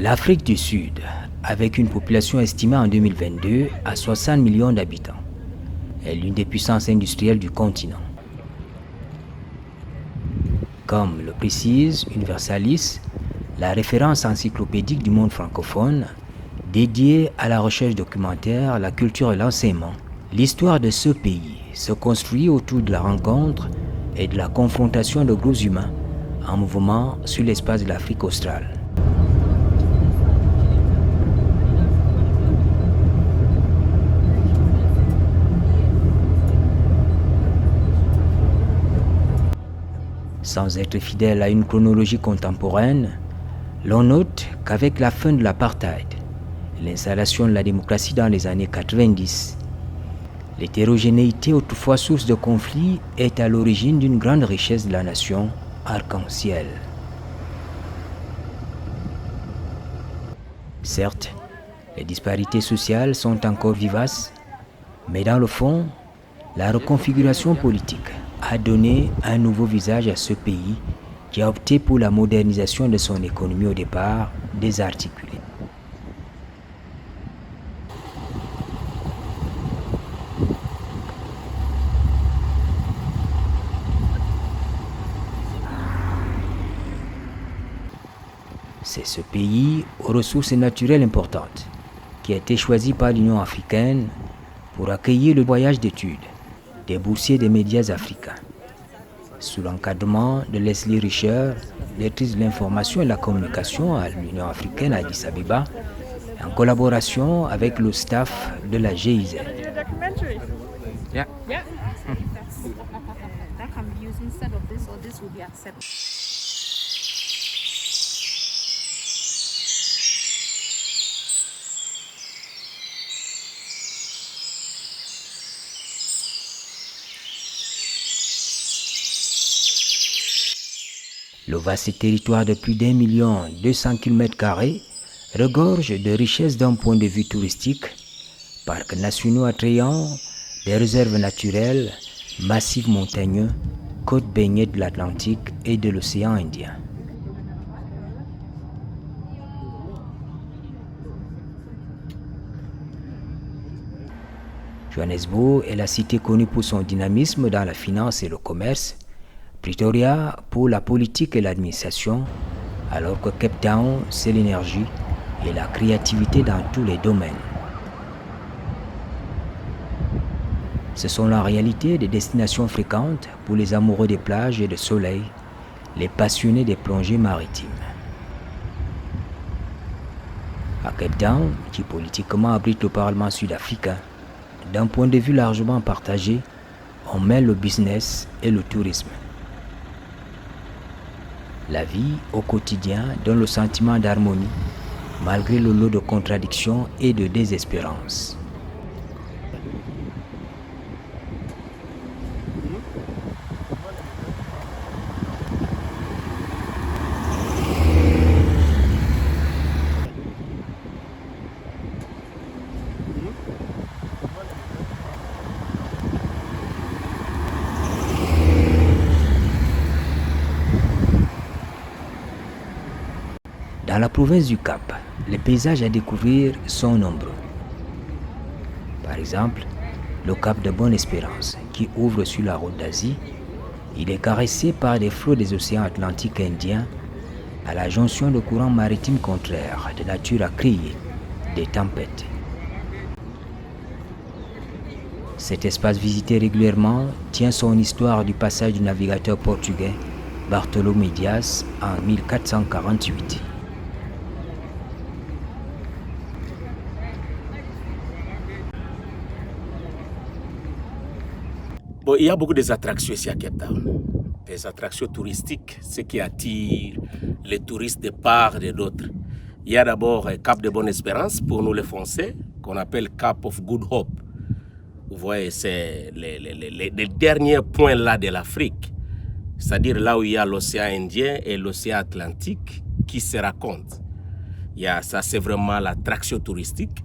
L'Afrique du Sud, avec une population estimée en 2022 à 60 millions d'habitants, est l'une des puissances industrielles du continent. Comme le précise Universalis, la référence encyclopédique du monde francophone, dédiée à la recherche documentaire, la culture et l'enseignement, l'histoire de ce pays se construit autour de la rencontre et de la confrontation de groupes humains en mouvement sur l'espace de l'Afrique australe. Sans être fidèle à une chronologie contemporaine, l'on note qu'avec la fin de l'apartheid et l'installation de la démocratie dans les années 90, l'hétérogénéité autrefois source de conflits est à l'origine d'une grande richesse de la nation arc-en-ciel. Certes, les disparités sociales sont encore vivaces, mais dans le fond, la reconfiguration politique a donné un nouveau visage à ce pays qui a opté pour la modernisation de son économie au départ désarticulée. C'est ce pays aux ressources naturelles importantes qui a été choisi par l'Union africaine pour accueillir le voyage d'études des boursiers des médias africains. Sous l'encadrement de Leslie Richer, directrice de l'information et de la communication à l'Union africaine à Addis Abeba, en collaboration avec le staff de la GIZ. Yeah. Le vaste territoire de plus d'1,2 million regorge de richesses d'un point de vue touristique, parcs nationaux attrayants, des réserves naturelles, massifs montagneux, côtes baignées de l'Atlantique et de l'océan Indien. Johannesburg est la cité connue pour son dynamisme dans la finance et le commerce, Pretoria pour la politique et l'administration, alors que Cape Town, c'est l'énergie et la créativité dans tous les domaines. Ce sont en réalité des destinations fréquentes pour les amoureux des plages et du soleil, les passionnés des plongées maritimes. À Cape Town, qui politiquement abrite le Parlement sud-africain, d'un point de vue largement partagé, on mêle le business et le tourisme. La vie au quotidien donne le sentiment d'harmonie, malgré le lot de contradictions et de désespérance. Dans la province du Cap, les paysages à découvrir sont nombreux. Par exemple, le Cap de Bonne-Espérance, qui ouvre sur la route d'Asie, il est caressé par des flots des océans Atlantique et Indien, à la jonction de courants maritimes contraires de nature à créer des tempêtes. Cet espace visité régulièrement tient son histoire du passage du navigateur portugais Bartolomé Dias en 1448. Bon, il y a beaucoup d'attractions ici à Cape Town. Des attractions touristiques, ce qui attire les touristes de part et d'autre. Il y a d'abord Cap de Bonne-Espérance pour nous les Français, qu'on appelle Cap of Good Hope. Vous voyez, c'est les derniers points là de l'Afrique. C'est-à-dire là où il y a l'océan Indien et l'océan Atlantique qui se racontent. Ça, c'est vraiment l'attraction touristique.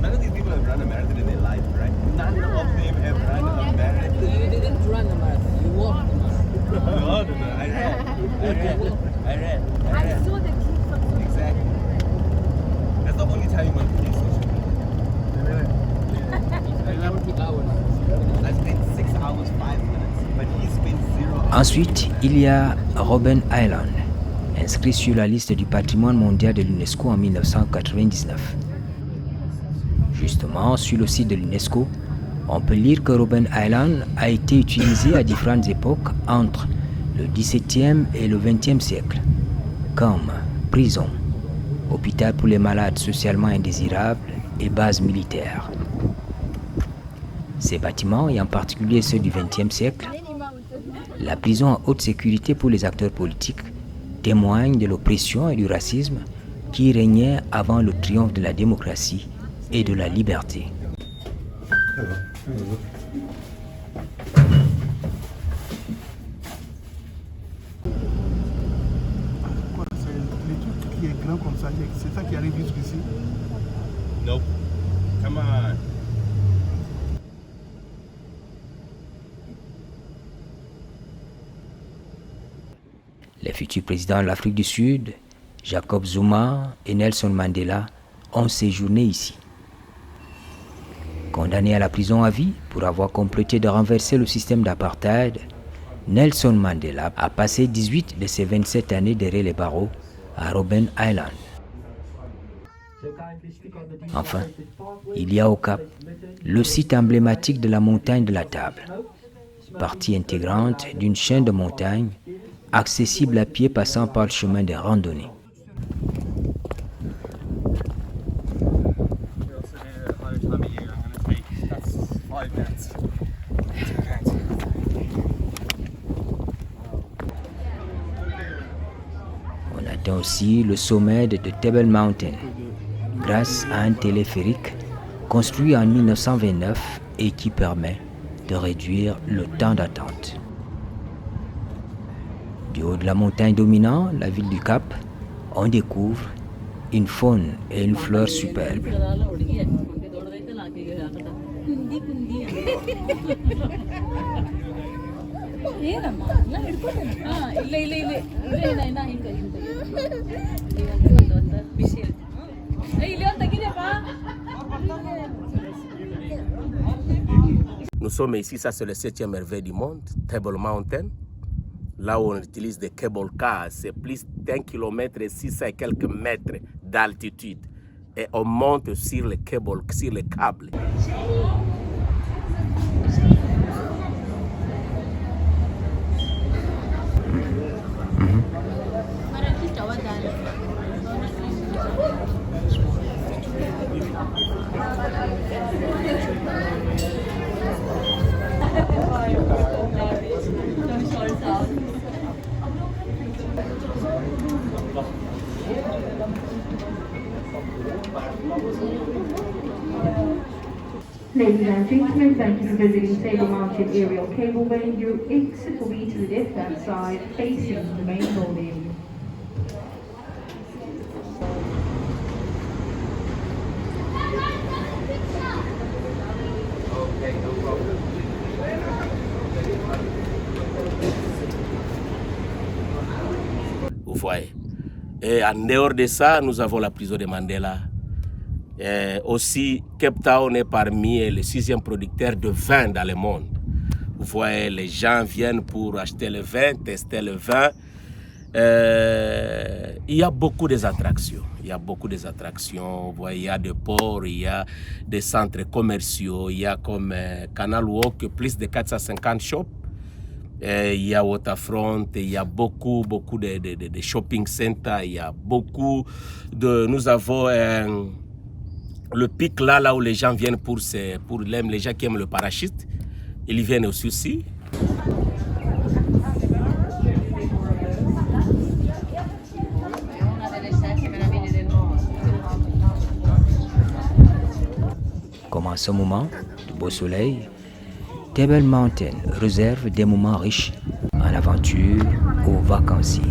None of these people have run a marathon in their life, right? None of them have run a marathon. You didn't run a marathon, you walked a marathon. No, I ran. I read. I saw the clip from Exactly. That's the only time you want to police station. I spent 6 hours, 5 minutes, but he spent 0 hours. Ensuite, il y a Robben Island, inscrit sur la liste du patrimoine mondial de l'UNESCO en 1999. Justement, sur le site de l'UNESCO, on peut lire que Robben Island a été utilisé à différentes époques entre le XVIIe et le XXe siècle, comme prison, hôpital pour les malades socialement indésirables et base militaire. Ces bâtiments, et en particulier ceux du XXe siècle, la prison à haute sécurité pour les acteurs politiques, témoignent de l'oppression et du racisme qui régnaient avant le triomphe de la démocratie et de la liberté. Quoi, c'est les trucs qui est grand comme ça, c'est ça qui arrive jusqu'ici. Nope. Come on. Les futurs présidents de l'Afrique du Sud, Jacob Zuma et Nelson Mandela, ont séjourné ici. Condamné à la prison à vie pour avoir comploté de renverser le système d'apartheid, Nelson Mandela a passé 18 de ses 27 années derrière les barreaux à Robben Island. Enfin, il y a au Cap le site emblématique de la montagne de la Table, partie intégrante d'une chaîne de montagnes accessible à pied passant par le chemin des randonnées. On atteint aussi le sommet de Table Mountain grâce à un téléphérique construit en 1929 et qui permet de réduire le temps d'attente. Du haut de la montagne dominant, la ville du Cap, on découvre une faune et une fleur superbes. Nous sommes ici, ça c'est le 7e merveille du monde, Table Mountain. Là où on utilise des cable cars, c'est plus d'1 kilomètre et 600 et quelques mètres d'altitude. Et on monte sur les câbles. Ladies and gentlemen, thank you for visiting Table Mountain Aerial Cableway. Your exit will be to the left-hand side, facing the main building. Vous voyez. Et en dehors de ça, nous avons la prison de Mandela. Et aussi, Cape Town est parmi les 6e producteurs de vin dans le monde. Vous voyez, les gens viennent pour acheter le vin, tester le vin. Il y a beaucoup d'attractions. Vous voyez, il y a des ports, il y a des centres commerciaux, il y a comme Canal Walk, plus de 450 shops. Il y a Waterfront, il y a beaucoup de shopping centers, il y a beaucoup de... Nous avons le pic là où les gens viennent pour les gens qui aiment le parachute. Ils viennent aussi. Comme en ce moment de beau soleil, Table Mountain réserve des moments riches en aventure aux vacanciers.